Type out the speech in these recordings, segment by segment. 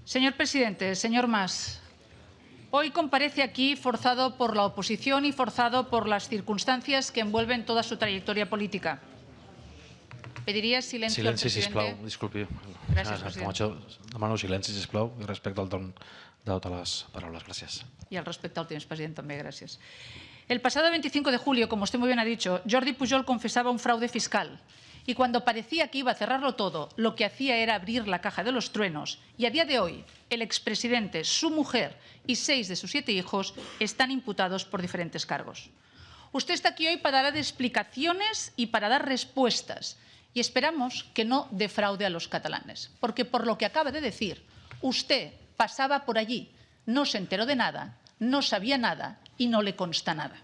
Señor presidente, señor Mas, hoy comparece aquí forzado por la oposición y forzado por las circunstancias que envuelven toda su trayectoria política. Pediria silenci al Silenci, presidente. sisplau. Disculpi. Gràcies, president. Camacho, demano silenci, sisplau, i respecte al torn de totes les paraules. Gràcies. Y al respecto al tiempo, presidente, también, gracias. El pasado 25 de julio, como usted muy bien ha dicho, Jordi Pujol confesaba un fraude fiscal. Y cuando parecía que iba a cerrarlo todo, lo que hacía era abrir la caja de los truenos. Y a día de hoy, el expresidente, su mujer y 6 de sus 7 hijos están imputados por diferentes cargos. Usted está aquí hoy para dar explicaciones y para dar respuestas. Y esperamos que no defraude a los catalanes. Porque por lo que acaba de decir, usted pasaba por allí, no se enteró de nada, no sabía nada y no le consta nada.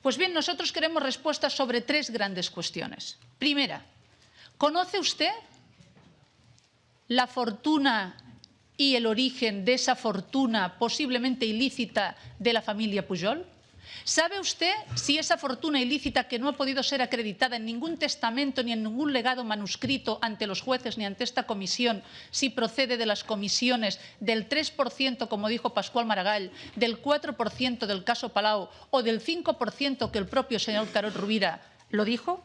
Pues bien, nosotros queremos respuestas sobre 3 grandes cuestiones. Primera, ¿conoce usted la fortuna y el origen de esa fortuna posiblemente ilícita de la familia Pujol? ¿Sabe usted si esa fortuna ilícita, que no ha podido ser acreditada en ningún testamento ni en ningún legado manuscrito ante los jueces ni ante esta comisión, si procede de las comisiones del 3%, como dijo Pascual Maragall, del 4% del caso Palau o del 5% que el propio señor Carod Rovira lo dijo?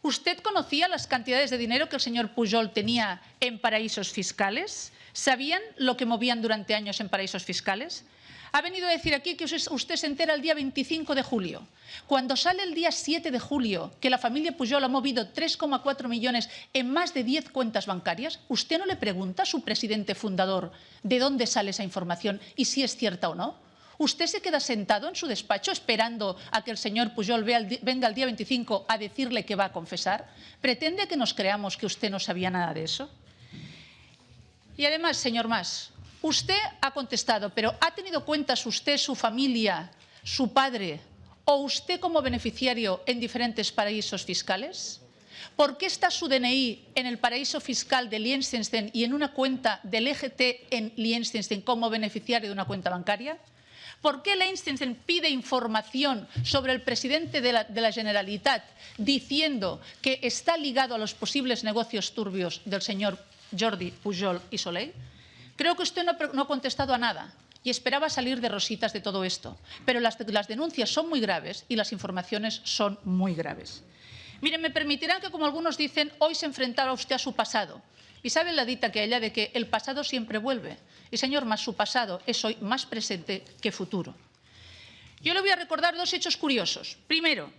¿Usted conocía las cantidades de dinero que el señor Pujol tenía en paraísos fiscales? ¿Sabían lo que movían durante años en paraísos fiscales? Ha venido a decir aquí que usted se entera el día 25 de julio. Cuando sale el día 7 de julio que la familia Pujol ha movido 3,4 millones en más de 10 cuentas bancarias, ¿usted no le pregunta a su presidente fundador de dónde sale esa información y si es cierta o no? ¿Usted se queda sentado en su despacho esperando a que el señor Pujol venga el día 25 a decirle que va a confesar? ¿Pretende que nos creamos que usted no sabía nada de eso? Y además, señor Mas, usted ha contestado, pero ¿ha tenido cuentas usted, su familia, su padre o usted como beneficiario en diferentes paraísos fiscales? ¿Por qué está su DNI en el paraíso fiscal de Liechtenstein y en una cuenta del EGT en Liechtenstein como beneficiario de una cuenta bancaria? ¿Por qué Liechtenstein pide información sobre el presidente de la Generalitat diciendo que está ligado a los posibles negocios turbios del señor Jordi Pujol y Soley? Creo que usted no ha contestado a nada y esperaba salir de rositas de todo esto. Pero las denuncias son muy graves y las informaciones son muy graves. Miren, me permitirán que, como algunos dicen, hoy se enfrentara usted a su pasado. Y sabe la dita que haya de que el pasado siempre vuelve. Y, señor Mas, su pasado es hoy más presente que futuro. Yo le voy a recordar 2 hechos curiosos. Primero,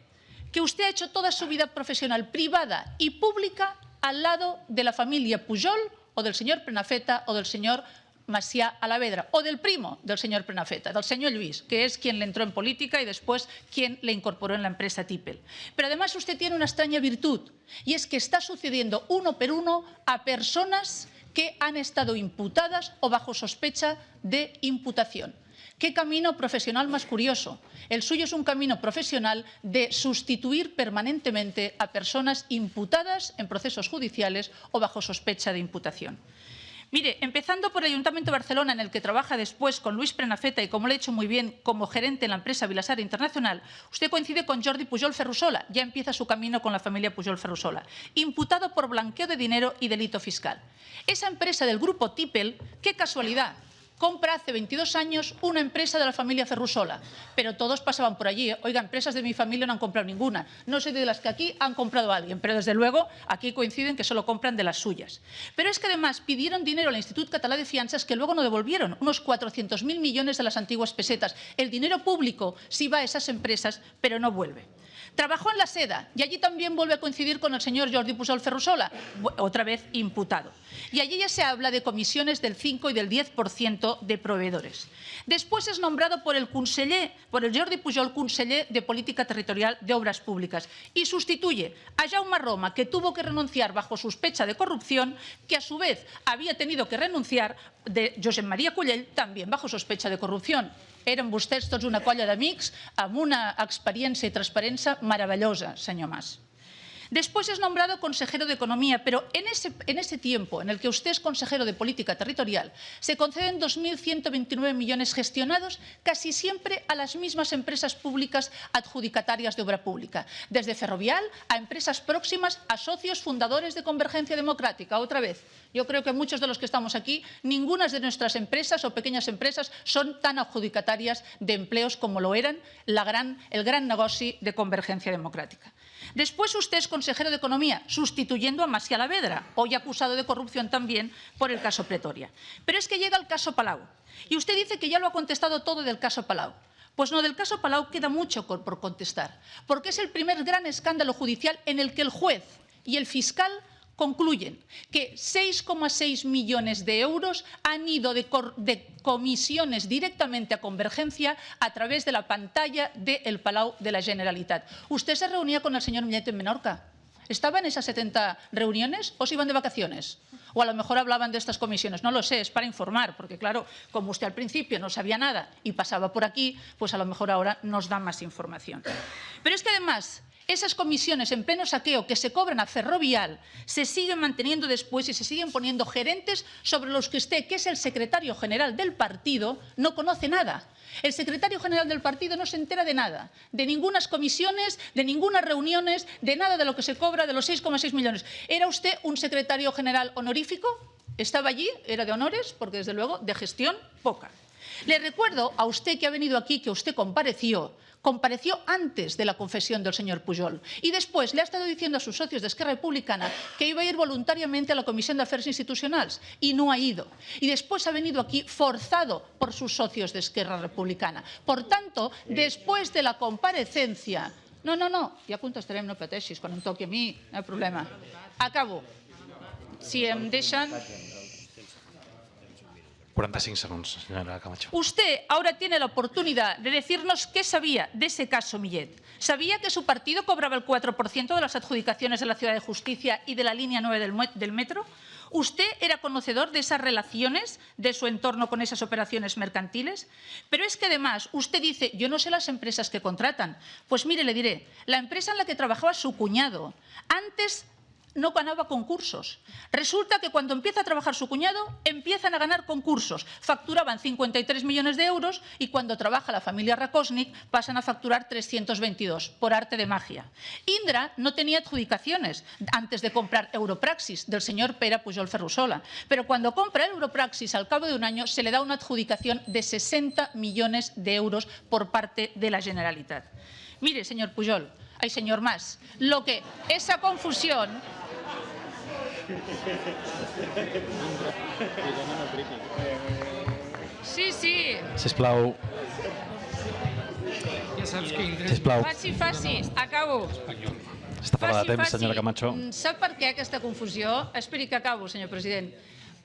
que usted ha hecho toda su vida profesional, privada y pública al lado de la familia Pujol o del señor Prenafeta o del señor Macià Alavedra o del primo del señor Prenafeta, del señor Lluís, que es quien le entró en política y después quien le incorporó en la empresa Tipel. Pero además usted tiene una extraña virtud y es que está sucediendo uno por uno a personas que han estado imputadas o bajo sospecha de imputación. ¿Qué camino profesional más curioso? El suyo es un camino profesional de sustituir permanentemente a personas imputadas en procesos judiciales o bajo sospecha de imputación. Mire, empezando por el Ayuntamiento de Barcelona, en el que trabaja después con Luis Prenafeta y, como le he dicho muy bien, como gerente en la empresa Vilasar Internacional, usted coincide con Jordi Pujol Ferrusola, ya empieza su camino con la familia Pujol Ferrusola, imputado por blanqueo de dinero y delito fiscal. Esa empresa del grupo Tipel, qué casualidad, compra hace 22 años una empresa de la familia Ferrusola, pero todos pasaban por allí. Oiga, empresas de mi familia no han comprado ninguna. No sé de las que aquí han comprado a alguien, pero desde luego aquí coinciden que solo compran de las suyas. Pero es que además pidieron dinero al Institut Català de Fianzas que luego no devolvieron, unos 400.000 millones de las antiguas pesetas. El dinero público sí va a esas empresas, pero no vuelve. Trabajó en la Seda y allí también vuelve a coincidir con el señor Jordi Pujol Ferrusola, otra vez imputado. Y allí ya se habla de comisiones del 5 y del 10% de proveedores. Después es nombrado por el Jordi Pujol conseller de Política Territorial de Obras Públicas y sustituye a Jaume Roma, que tuvo que renunciar bajo sospecha de corrupción, que a su vez había tenido que renunciar de Josep Maria Cullell, también bajo sospecha de corrupción. Eren vostès tots una colla d'amics amb una experiència i transparència meravellosa, senyor Mas. Después es nombrado consejero de Economía, pero en ese tiempo en el que usted es consejero de Política Territorial, se conceden 2.129 millones gestionados casi siempre a las mismas empresas públicas adjudicatarias de obra pública, desde Ferrovial a empresas próximas a socios fundadores de Convergencia Democrática. Otra vez, yo creo que muchos de los que estamos aquí, ninguna de nuestras empresas o pequeñas empresas son tan adjudicatarias de empleos como lo eran el gran negoci de Convergencia Democrática. Después usted es consejero de Economía, sustituyendo a Macià Alavedra, hoy acusado de corrupción también por el caso Pretoria. Pero es que llega el caso Palau. Y usted dice que ya lo ha contestado todo del caso Palau. Pues no, del caso Palau queda mucho por contestar, porque es el primer gran escándalo judicial en el que el juez y el fiscal concluyen que 6,6 millones de euros han ido de comisiones directamente a Convergencia a través de la pantalla del Palau de la Generalitat. ¿Usted se reunía con el señor Millet en Menorca? ¿Estaba en esas 70 reuniones o se iban de vacaciones? O a lo mejor hablaban de estas comisiones. No lo sé, es para informar, porque claro, como usted al principio no sabía nada y pasaba por aquí, pues a lo mejor ahora nos da más información. Pero es que además, esas comisiones en pleno saqueo que se cobran a Ferrovial se siguen manteniendo después y se siguen poniendo gerentes sobre los que usted, que es el secretario general del partido, no conoce nada. El secretario general del partido no se entera de nada, de ningunas comisiones, de ninguna reuniones, de nada de lo que se cobra de los 6,6 millones. ¿Era usted un secretario general honorífico? ¿Estaba allí? ¿Era de honores? Porque desde luego de gestión poca. Le recuerdo a usted que ha venido aquí, que usted compareció antes de la confesión del señor Pujol y después le ha estado diciendo a sus socios de Esquerra Republicana que iba a ir voluntariamente a la Comisión de Afers Institucionals y no ha ido. Y después ha venido aquí forzado por sus socios de Esquerra Republicana. Por tanto, después de la comparecencia... No, ja contestarem, no pateixis, quan em toqui a mi, no hi ha problema. Acabo. Si em deixen... 45 segundos, señora Camacho. Usted ahora tiene la oportunidad de decirnos qué sabía de ese caso Millet. ¿Sabía que su partido cobraba el 4% de las adjudicaciones de la Ciudad de Justicia y de la línea 9 del metro? ¿Usted era conocedor de esas relaciones de su entorno con esas operaciones mercantiles? Pero es que además usted dice, yo no sé las empresas que contratan. Pues mire, le diré, la empresa en la que trabajaba su cuñado, antes no ganaba concursos. Resulta que cuando empieza a trabajar su cuñado, empiezan a ganar concursos. Facturaban 53 millones de euros y cuando trabaja la familia Rakosnik pasan a facturar 322, por arte de magia. Indra no tenía adjudicaciones antes de comprar Europraxis del señor Pere Pujol Ferrusola, pero cuando compra Europraxis al cabo de un año se le da una adjudicación de 60 millones de euros por parte de la Generalitat. Mire, señor Pujol, señor Mas, lo que esa confusión... Sí. Sisplau. Faci. Acabo. Està fora de temps, senyora Camacho. ¿Sap per què aquesta confusió? Esperi que acabo, señor presidente.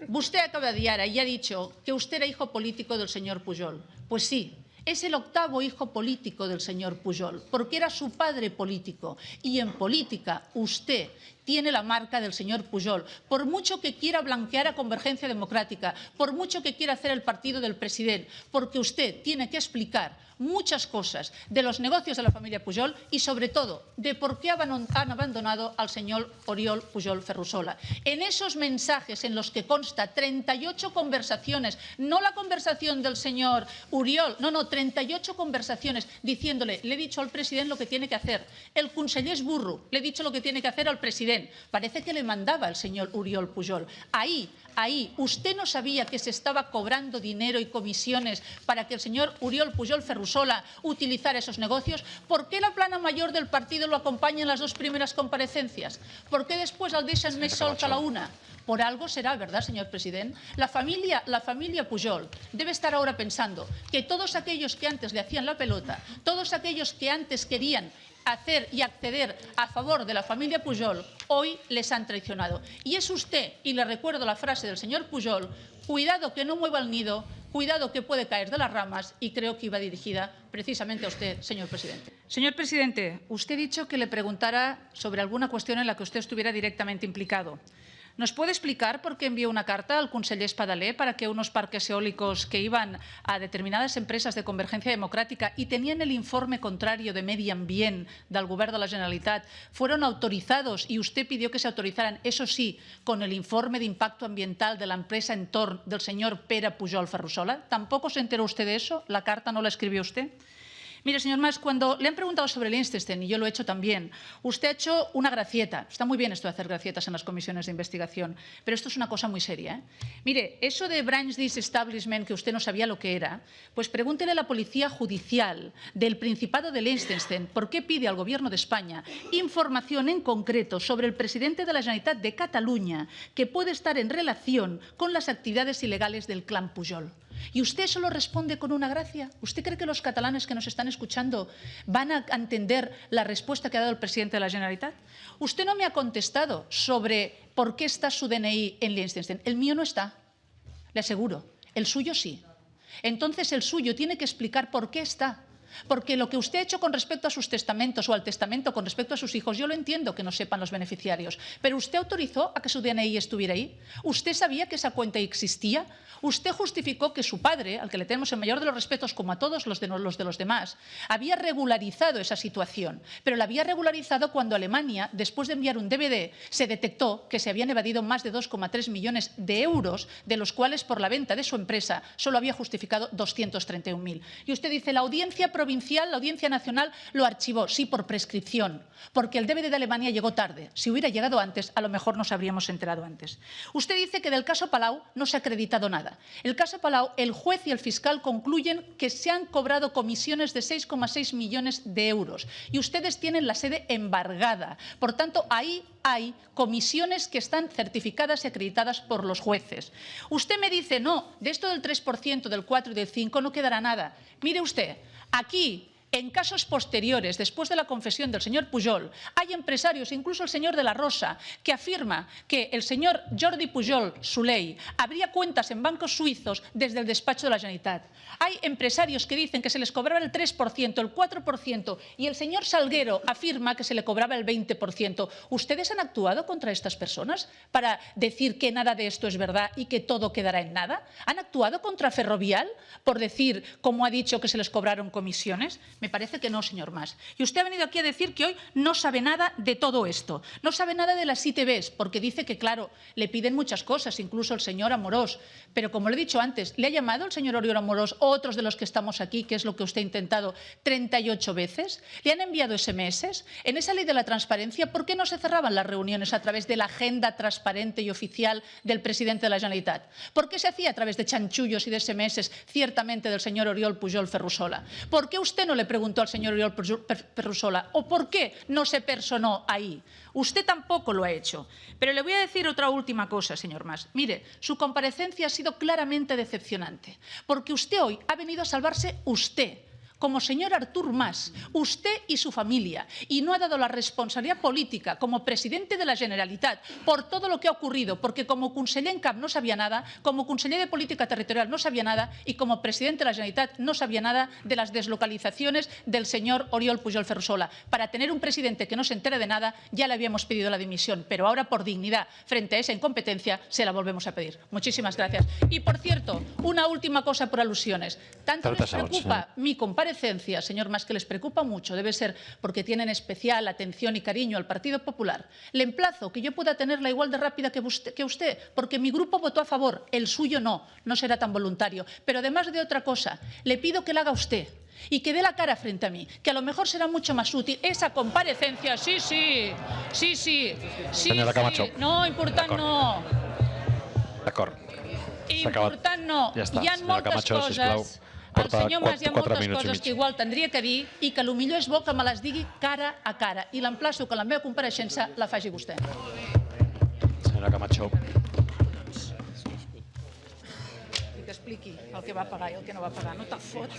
Usted acaba de ahora y ha dicho que usted era hijo político del señor Pujol. Pues sí. Es el octavo hijo político del señor Pujol, porque era su padre político. Y en política usted tiene la marca del señor Pujol. Por mucho que quiera blanquear a Convergencia Democrática, por mucho que quiera hacer el partido del presidente, porque usted tiene que explicar muchas cosas de los negocios de la familia Pujol y, sobre todo, de por qué han abandonado al señor Oriol Pujol Ferrusola. En esos mensajes en los que consta 38 conversaciones, no la conversación del señor Oriol, no, 38 conversaciones diciéndole, le he dicho al presidente lo que tiene que hacer. El conseller és burro, le he dicho lo que tiene que hacer al presidente. Parece que le mandaba el señor Oriol Pujol. Ahí, usted no sabía que se estaba cobrando dinero y comisiones para que el señor Oriol Pujol Ferrusola utilizara esos negocios. ¿Por qué la plana mayor del partido lo acompaña en las dos primeras comparecencias? ¿Por qué después el deixen més sol que la una? Por algo será, ¿verdad, señor presidente? La familia Pujol debe estar ahora pensando que todos aquellos que antes le hacían la pelota, todos aquellos que antes querían hacer y acceder a favor de la familia Pujol, hoy les han traicionado. Y es usted, y le recuerdo la frase del señor Pujol, cuidado que no mueva el nido, cuidado que puede caer de las ramas, y creo que iba dirigida precisamente a usted, señor presidente. Señor presidente, usted ha dicho que le preguntara sobre alguna cuestión en la que usted estuviera directamente implicado. ¿Nos puede explicar por qué envió una carta al conseller Espadaler para que unos parques eólicos que iban a determinadas empresas de Convergencia Democrática y tenían el informe contrario de Medi Ambient del Govern de la Generalitat fueron autorizados y usted pidió que se autorizaran, eso sí, con el informe de impacto ambiental de la empresa Entorn del señor Pere Pujol Ferrusola? ¿Tampoco se enteró usted de eso? ¿La carta no la escribió usted? Mire, señor Mas, cuando le han preguntado sobre Liechtenstein, y yo lo he hecho también, usted ha hecho una gracieta. Está muy bien esto de hacer gracietas en las comisiones de investigación, pero esto es una cosa muy seria, ¿eh? Mire, eso de branch disestablishment, que usted no sabía lo que era, pues pregúntele a la Policía Judicial del Principado de Liechtenstein por qué pide al Gobierno de España información en concreto sobre el presidente de la Generalitat de Cataluña que puede estar en relación con las actividades ilegales del clan Pujol. ¿Y usted solo responde con una gracia? ¿Usted cree que los catalanes que nos están escuchando van a entender la respuesta que ha dado el presidente de la Generalitat? Usted no me ha contestado sobre por qué está su DNI en Liechtenstein. El mío no está, le aseguro. El suyo sí. Entonces el suyo tiene que explicar por qué está. Porque lo que usted ha hecho con respecto a sus testamentos o al testamento con respecto a sus hijos, yo lo entiendo que no sepan los beneficiarios, pero ¿usted autorizó a que su DNI estuviera ahí? ¿Usted sabía que esa cuenta existía? ¿Usted justificó que su padre, al que le tenemos el mayor de los respetos, como a todos los de los demás, había regularizado esa situación? Pero la había regularizado cuando Alemania, después de enviar un DVD, se detectó que se habían evadido más de 2,3 millones de euros, de los cuales por la venta de su empresa solo había justificado 231.000. Y usted dice, la audiencia provincial, la audiencia nacional lo archivó, sí, por prescripción, porque el DVD de Alemania llegó tarde. Si hubiera llegado antes, a lo mejor nos habríamos enterado antes. Usted dice que del caso Palau no se ha acreditado nada. El caso Palau, el juez y el fiscal concluyen que se han cobrado comisiones de 6,6 millones de euros y ustedes tienen la sede embargada. Por tanto, ahí hay comisiones que están certificadas y acreditadas por los jueces. Usted me dice, no, de esto del 3%, del 4% y del 5% no quedará nada. Mire usted, aquí, en casos posteriores, después de la confesión del señor Pujol, hay empresarios, incluso el señor de la Rosa, que afirma que el señor Jordi Pujol Soley abría cuentas en bancos suizos desde el despacho de la Generalitat. Hay empresarios que dicen que se les cobraba el 3%, el 4%, y el señor Salguero afirma que se le cobraba el 20%. ¿Ustedes han actuado contra estas personas para decir que nada de esto es verdad y que todo quedará en nada? ¿Han actuado contra Ferrovial por decir, como ha dicho, que se les cobraron comisiones? Me parece que no, señor Mas. Y usted ha venido aquí a decir que hoy no sabe nada de todo esto. No sabe nada de las ITVs, porque dice que, claro, le piden muchas cosas, incluso el señor Amorós. Pero, como le he dicho antes, ¿le ha llamado el señor Oriol Amorós o otros de los que estamos aquí, que es lo que usted ha intentado 38 veces? ¿Le han enviado SMS? En esa ley de la transparencia, ¿por qué no se cerraban las reuniones a través de la agenda transparente y oficial del presidente de la Generalitat? ¿Por qué se hacía a través de chanchullos y de SMS, ciertamente del señor Oriol Pujol Ferrusola? ¿Por qué usted no le preguntó al señor Oriol Ferrusola? ¿O por qué no se personó ahí? Usted tampoco lo ha hecho. Pero le voy a decir otra última cosa, señor Mas. Mire, su comparecencia ha sido claramente decepcionante, porque usted hoy ha venido a salvarse usted, como señor Artur Mas, usted y su familia, y no ha dado la responsabilidad política como presidente de la Generalitat por todo lo que ha ocurrido, porque como conseller en cap no sabía nada, como conseller de Política Territorial no sabía nada y como presidente de la Generalitat no sabía nada de las deslocalizaciones del señor Oriol Pujol Ferrusola. Para tener un presidente que no se entere de nada, ya le habíamos pedido la dimisión, pero ahora por dignidad, frente a esa incompetencia, se la volvemos a pedir. Muchísimas gracias. Y por cierto, una última cosa por alusiones. Tanto les preocupa mi comparecencia, señor Mas, que les preocupa mucho, debe ser porque tienen especial atención y cariño al Partido Popular. Le emplazo que yo pueda tenerla igual de rápida que usted, porque mi grupo votó a favor, el suyo no será tan voluntario. Pero además de otra cosa, le pido que la haga usted y que dé la cara frente a mí, que a lo mejor será mucho más útil esa comparecencia. Sí. Senyora Camacho. No, important no. D'acord. Important no. Ja està. Hi ha Senyora moltes Camacho, sisplau. coses. El senyor Mas, hi ha moltes minuts i coses mig. que igual tindria que dir i que potser és bo que me les digui cara a cara. I l'emplaço que la meva compareixença la faci vostè. Senyora Camacho. I que expliqui el que va pagar i el que no va pagar. No te'l fot.